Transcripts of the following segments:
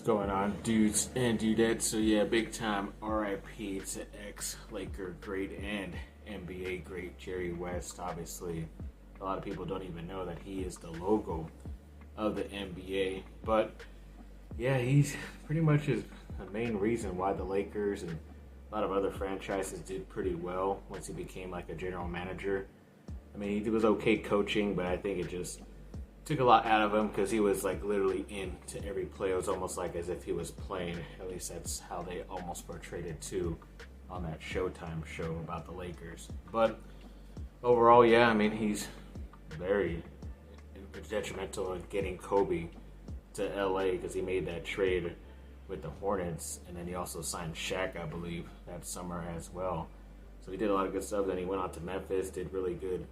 What's going on, dudes and dudettes? So yeah, big time RIP to ex-Laker great and NBA great Jerry West. Obviously, a lot of people don't even know that he is the logo of the NBA. But yeah, he's pretty much is the main reason why the Lakers and a lot of other franchises did pretty well once he became like a general manager. I mean, he was okay coaching, but I think it just took a lot out of him because he was like literally into every play. It was almost like as if he was playing. At least that's how they almost portrayed it too on that Showtime show about the Lakers. But overall, yeah, I mean, he's very detrimental in getting Kobe to LA because he made that trade with the Hornets, and then he also signed Shaq, I believe, that summer as well. So he did a lot of good stuff. Then he went on to Memphis, did really good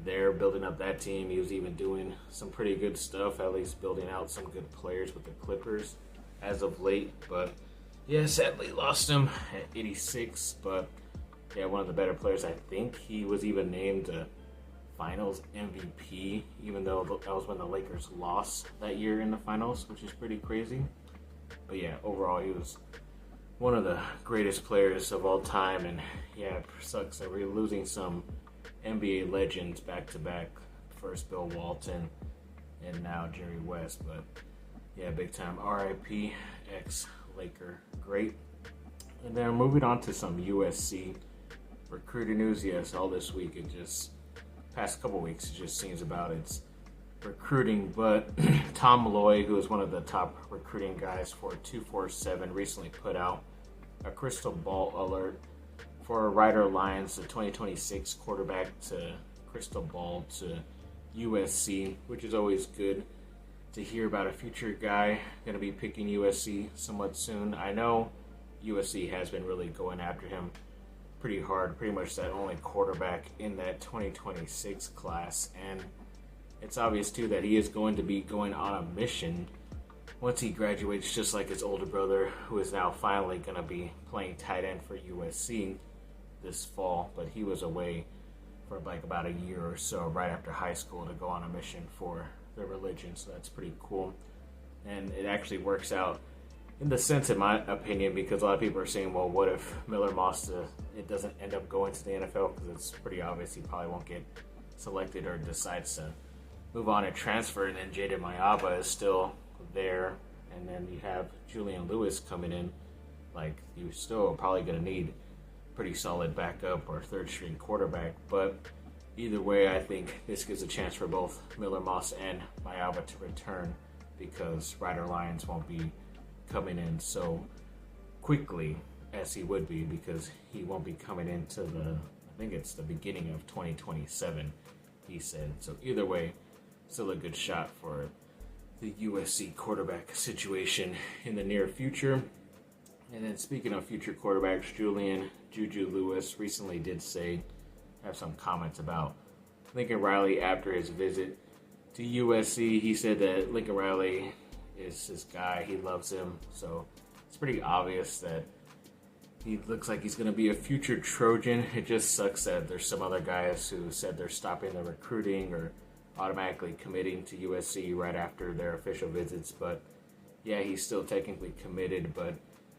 there, building up that team. He was even doing some pretty good stuff, at least building out some good players with the Clippers as of late. But yeah, sadly lost him at 86. But yeah, one of the better players. I think he was even named Finals MVP, even though that was when the Lakers lost that year in the finals, which is pretty crazy. But yeah, overall, he was one of the greatest players of all time. And yeah, it sucks that we're losing some NBA legends back to back. First Bill Walton and now Jerry West. But yeah, big time RIP, ex-Laker great. And then moving on to some USC recruiting news. Yes, all this week, it just past couple weeks, it just seems about its recruiting. But Tom Malloy, who is one of the top recruiting guys for 247, recently put out a crystal ball alert for Ryder Lyons, the 2026 quarterback, to crystal ball to USC, which is always good to hear about a future guy going to be picking USC somewhat soon. I know USC has been really going after him pretty hard, pretty much that only quarterback in that 2026 class. And it's obvious, too, that he is going to be going on a mission once he graduates, just like his older brother, who is now finally going to be playing tight end for USC this fall. But he was away for like about a year or so right after high school to go on a mission for their religion. So that's pretty cool. And it actually works out in the sense, in my opinion, because a lot of people are saying, well, what if Miller Moss it doesn't end up going to the NFL? Because it's pretty obvious he probably won't get selected or decides to move on and transfer. And then Jaden Mayaba is still there. And then you have Julian Lewis coming in. Like, you're still probably going to need pretty solid backup or third string quarterback. But either way, I think this gives a chance for both Miller Moss and Mayaba to return, because Ryder Lyons won't be coming in so quickly as he would be, because he won't be coming into I think it's the beginning of 2027, he said. So either way, still a good shot for the USC quarterback situation in the near future. And then speaking of future quarterbacks, Juju Lewis recently did have some comments about Lincoln Riley after his visit to USC. He said that Lincoln Riley is his guy. He loves him. So it's pretty obvious that he looks like he's going to be a future Trojan. It just sucks that there's some other guys who said they're stopping the recruiting or automatically committing to USC right after their official visits. But yeah, he's still technically committed, but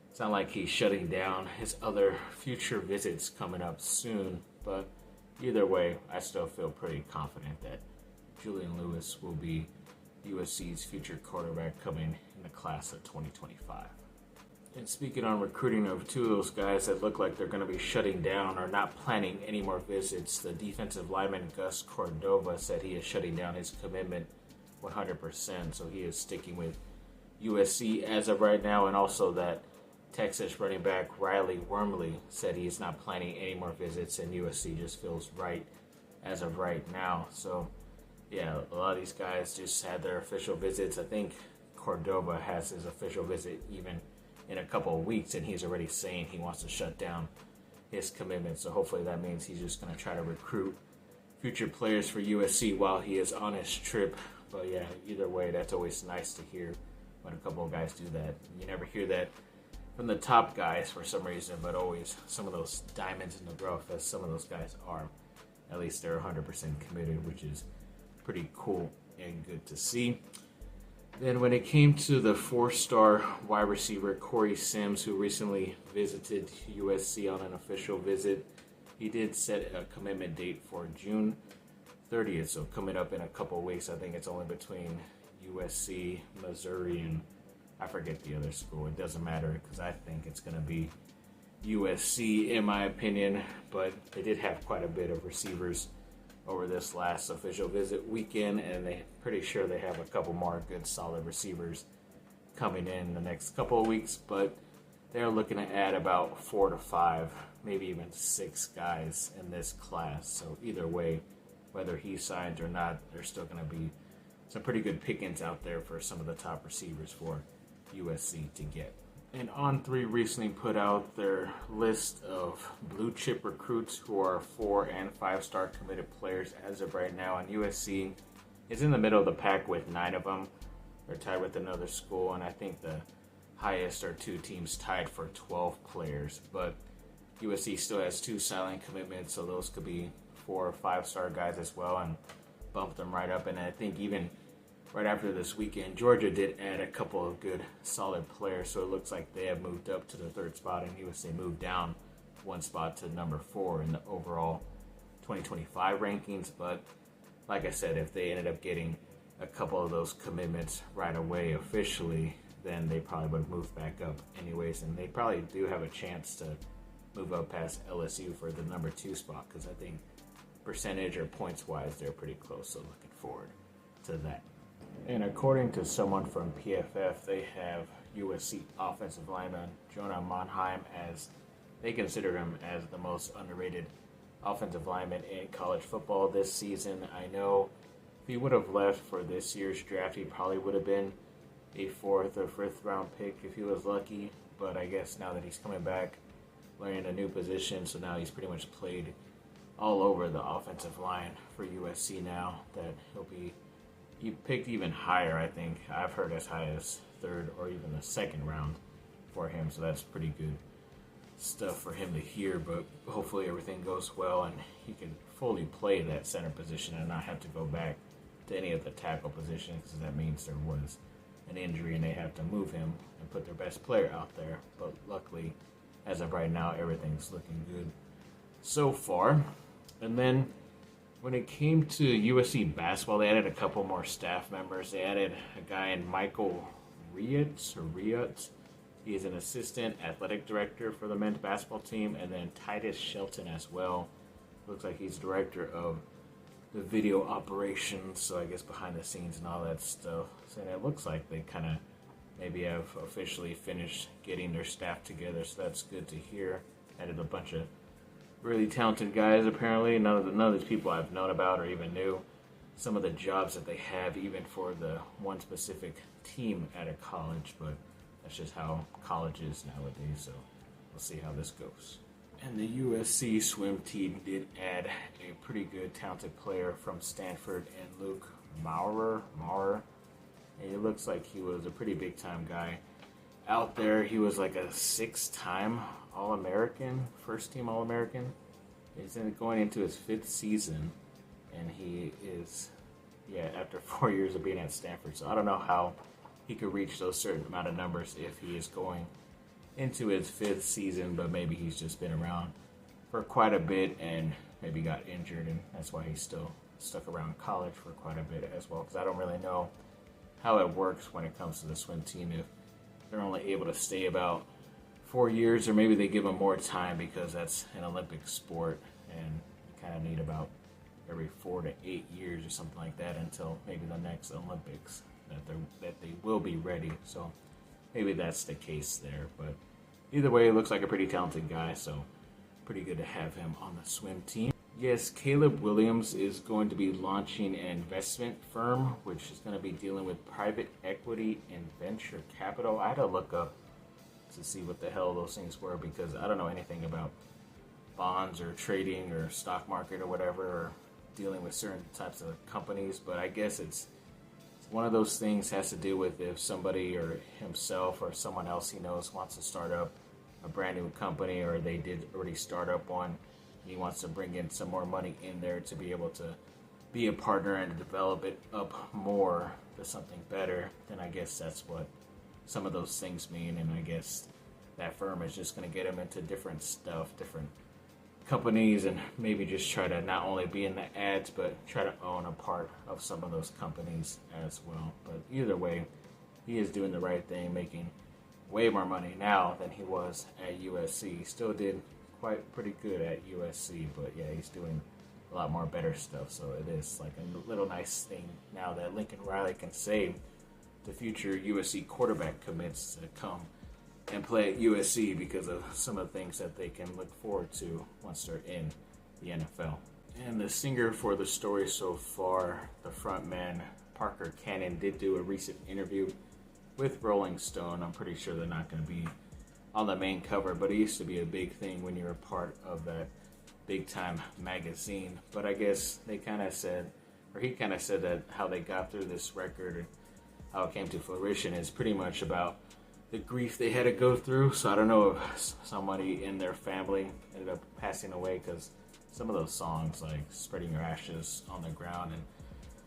it's not like he's shutting down his other future visits coming up soon. But either way, I still feel pretty confident that Julian Lewis will be USC's future quarterback coming in the class of 2025. And speaking on recruiting of two of those guys that look like they're going to be shutting down or not planning any more visits, the defensive lineman Gus Cordova said he is shutting down his commitment 100%. So he is sticking with USC as of right now. And also that Texas running back Riley Wormley said he's not planning any more visits, and USC just feels right as of right now. So yeah, a lot of these guys just had their official visits. I think Cordova has his official visit even in a couple of weeks, and he's already saying he wants to shut down his commitment. So hopefully that means he's just going to try to recruit future players for USC while he is on his trip. But yeah, either way, that's always nice to hear when a couple of guys do that. You never hear that from the top guys for some reason, but always some of those diamonds in the rough, as some of those guys are. At least they're 100% committed, which is pretty cool and good to see. Then when it came to the 4-star wide receiver Corey Sims, who recently visited USC on an official visit, he did set a commitment date for June 30th, so coming up in a couple of weeks. I think it's only between USC, Missouri, and I forget the other school. It doesn't matter because I think it's going to be USC in my opinion, but they did have quite a bit of receivers over this last official visit weekend, and they're pretty sure they have a couple more good solid receivers coming in the next couple of weeks, but they're looking to add about 4 to 5, maybe even 6 guys in this class. So either way, whether he signs or not, there's still going to be some pretty good pickings out there for some of the top receivers for USC to get. And On3 recently put out their list of blue chip recruits who are 4- and 5-star committed players as of right now. And USC is in the middle of the pack with 9 of them. They're tied with another school, and I think the highest are 2 teams tied for 12 players. But USC still has 2 silent commitments, so those could be 4- or 5-star guys as well, and bump them right up. And I think even right after this weekend, Georgia did add a couple of good, solid players, so it looks like they have moved up to the 3rd spot, and USC moved down 1 spot to number 4 in the overall 2025 rankings. But like I said, if they ended up getting a couple of those commitments right away officially, then they probably would have moved back up anyways, and they probably do have a chance to move up past LSU for the number 2 spot, because I think percentage or points-wise, they're pretty close, so looking forward to that. And according to someone from PFF, they have USC offensive lineman Jonah Monheim as, they consider him as the most underrated offensive lineman in college football this season. I know if he would have left for this year's draft, he probably would have been a 4th or 5th round pick if he was lucky. But I guess now that he's coming back, learning a new position, so now he's pretty much played all over the offensive line for USC now, that he picked even higher, I think. I've heard as high as 3rd or even the 2nd round for him, so that's pretty good stuff for him to hear. But hopefully everything goes well and he can fully play that center position and not have to go back to any of the tackle positions, because that means there was an injury and they have to move him and put their best player out there. But luckily, as of right now, everything's looking good so far. And then when it came to USC basketball, they added a couple more staff members. They added a guy in Michael Riotz. He is an assistant athletic director for the men's basketball team. And then Titus Shelton as well. Looks like he's director of the video operations, so I guess behind the scenes and all that stuff. So it looks like they kind of maybe have officially finished getting their staff together, so that's good to hear. Added a bunch of really talented guys, apparently. None of these people I've known about or even knew some of the jobs that they have, even for the one specific team at a college. But that's just how college is nowadays, so we'll see how this goes. And the USC swim team did add a pretty good, talented player from Stanford in Luke Maurer. And it looks like he was a pretty big-time guy out there. He was like a 6-time All-American, first-team All-American. He's going into his 5th season, and he is, after 4 years of being at Stanford. So I don't know how he could reach those certain amount of numbers if he is going into his 5th season, but maybe he's just been around for quite a bit and maybe got injured, and that's why he's still stuck around college for quite a bit as well, because I don't really know how it works when it comes to the swim team, if they're only able to stay about 4 years, or maybe they give them more time because that's an Olympic sport and you kind of need about every 4 to 8 years or something like that until maybe the next Olympics that they will be ready. So maybe that's the case there, but either way, it looks like a pretty talented guy, so pretty good to have him on the swim team. Yes, Caleb Williams is going to be launching an investment firm, which is going to be dealing with private equity and venture capital. I had to look up to see what the hell those things were, because I don't know anything about bonds or trading or stock market or whatever, or dealing with certain types of companies. But I guess it's one of those things, has to do with if somebody or himself or someone else he knows wants to start up a brand new company, or they did already start up one. He wants to bring in some more money in there to be able to be a partner and develop it up more to something better, then I guess that's what some of those things mean. And I guess that firm is just going to get him into different stuff, different companies, and maybe just try to not only be in the ads, but try to own a part of some of those companies as well. But either way, he is doing the right thing, making way more money now than he was at USC. He still did pretty good at USC, but yeah, he's doing a lot more better stuff. So it is like a little nice thing now that Lincoln Riley can say the future USC quarterback commits to come and play at USC because of some of the things that they can look forward to once they're in the NFL. And the singer for the story so far, the frontman Parker Cannon, did do a recent interview with Rolling Stone. I'm pretty sure they're not going to be on the main cover, but it used to be a big thing when you were part of that big time magazine. But I guess they kind of said, or he kind of said, that how they got through this record and how it came to fruition is pretty much about the grief they had to go through. So I don't know if somebody in their family ended up passing away, because some of those songs, like Spreading Your Ashes on the Ground and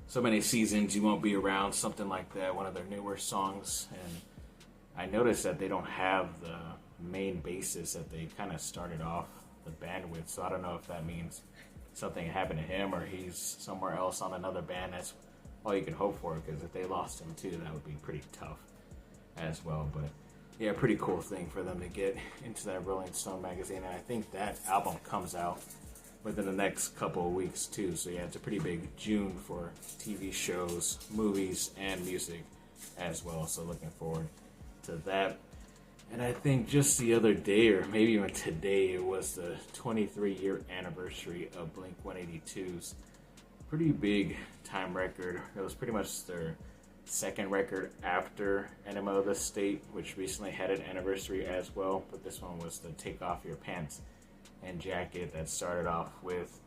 So Many Seasons You Won't Be Around, something like that, one of their newer songs. And I noticed that they don't have the main bassist that they kind of started off the band with. So I don't know if that means something happened to him or he's somewhere else on another band. That's all you can hope for, because if they lost him too, that would be pretty tough as well. But yeah, pretty cool thing for them to get into that Rolling Stone magazine. And I think that album comes out within the next couple of weeks too. So yeah, it's a pretty big June for TV shows, movies, and music as well. So looking forward to that. And I think just the other day, or maybe even today, it was the 23-year anniversary of Blink-182's pretty big time record. It was pretty much their second record after Enema of the State, which recently had an anniversary as well. But this one was the Take Off Your Pants and Jacket that started off with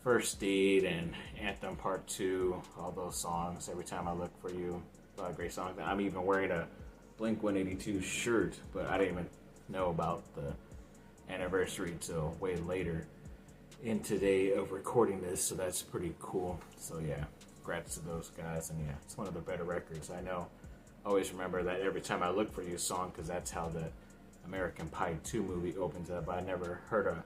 First Aid and Anthem Part 2, all those songs. Every Time I Look For You, a lot of great songs. I'm even wearing a Blink-182 shirt, but I didn't even know about the anniversary till way later in today of recording this, so that's pretty cool. So yeah, congrats to those guys. And yeah, it's one of the better records. I know, I always remember that Every Time I Look For You song, because that's how the American Pie 2 movie opens up. I never heard a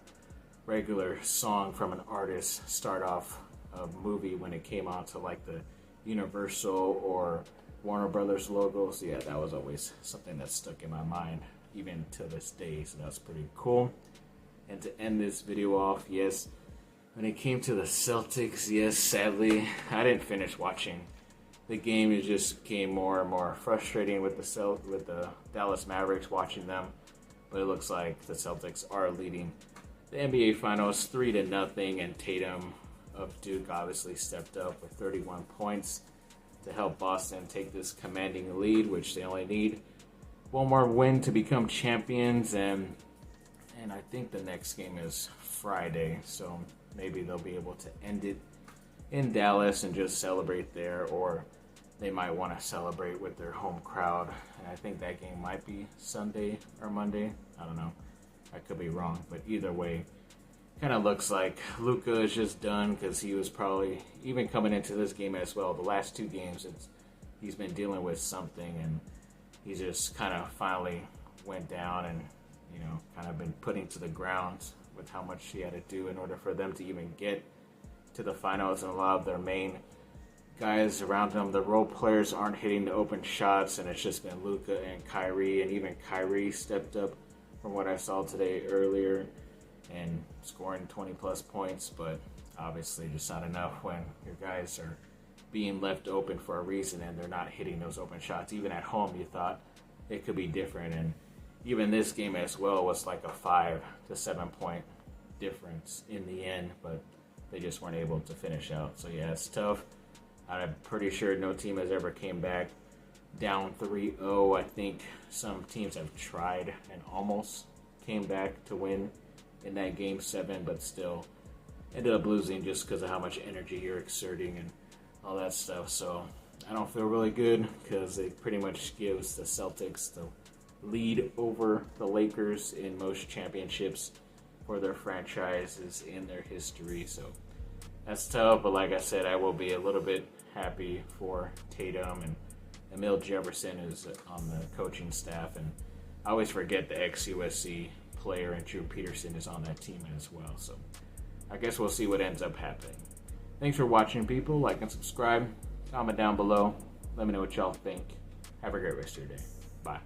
regular song from an artist start off a movie when it came out to like the Universal or Warner Brothers logos. Yeah, that was always something that stuck in my mind, even to this day. So that's pretty cool. And to end this video off, yes, when it came to the Celtics, yes, sadly, I didn't finish watching the game. It just became more and more frustrating with the Dallas Mavericks, watching them. But it looks like the Celtics are leading the NBA Finals 3-0, and Tatum of Duke obviously stepped up with 31 points to help Boston take this commanding lead, which they only need one more win to become champions. And I think the next game is Friday, so maybe they'll be able to end it in Dallas and just celebrate there, or they might want to celebrate with their home crowd. And I think that game might be Sunday or Monday. I don't know. I could be wrong, but either way, kind of looks like Luka is just done, because he was probably, even coming into this game as well, the last two games, he's been dealing with something, and he just kind of finally went down and, you know, kind of been putting to the ground with how much he had to do in order for them to even get to the finals. And a lot of their main guys around them, the role players, aren't hitting the open shots, and it's just been Luka and Kyrie. And even Kyrie stepped up from what I saw today earlier and scoring 20 plus points, but obviously just not enough when your guys are being left open for a reason and they're not hitting those open shots. Even at home, you thought it could be different, and even this game as well was like a 5 to 7 point difference in the end, but they just weren't able to finish out. So yeah, it's tough. I'm pretty sure no team has ever came back down 3-0. I think some teams have tried and almost came back to win in that game 7, but still ended up losing just because of how much energy you're exerting and all that stuff. So I don't feel really good, because it pretty much gives the Celtics the lead over the Lakers in most championships for their franchises in their history. So That's tough, but like I said, I will be a little bit happy for Tatum and Emil Jefferson is on the coaching staff, and I always forget the ex-USC player and Drew Peterson is on that team as well. So I guess we'll see what ends up happening. Thanks for watching, people. Like and subscribe. Comment down below. Let me know what y'all think. Have a great rest of your day. Bye.